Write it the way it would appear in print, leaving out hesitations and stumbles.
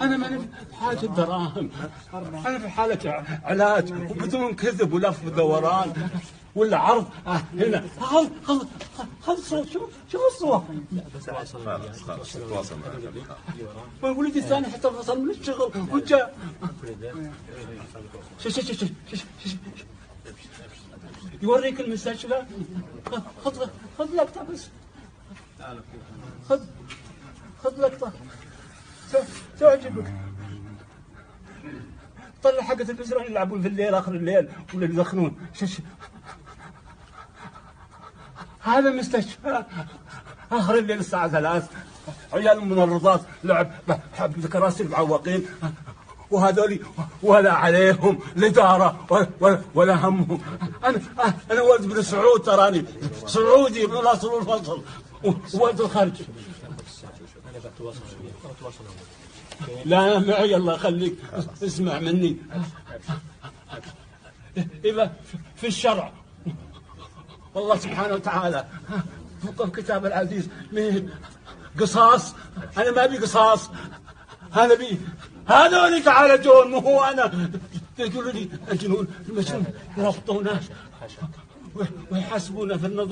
أنا ماني في حاجة دراهم، أنا في حالة علاج وبدون كذب ولف ودوران ولا عرض. هنا هذا الصوت، شوف الصوت. خلاص تواصل معك. ولدي الثاني حتى فصل من الشغل وجاء. يوريك المستشفى. خذ لقطة بس، خذ لقطة تعجبك. طلع حقة البزران يلعبون في الليل آخر الليل ولا يدخنون. هذا مستشفى آخر الليل الساعة 3 عيال الممرضات لعب بكراسي المعوقين وهذولي ولا عليهم الإدارة ولا همهم. أنا ولد بن سعود، تراني سعودي من الأصل والفصل وولد الخارج. لا معي الله يخليك، اسمع مني. إذا في الشرع والله سبحانه وتعالى فوق كتاب العزيز مين قصاص. أنا ما أبي قصاص، أنا أبي هذول يتعالجون مو هو أنا. يقولوا لي الجنون المجنون يربطونه ويحاسبونه في النظام.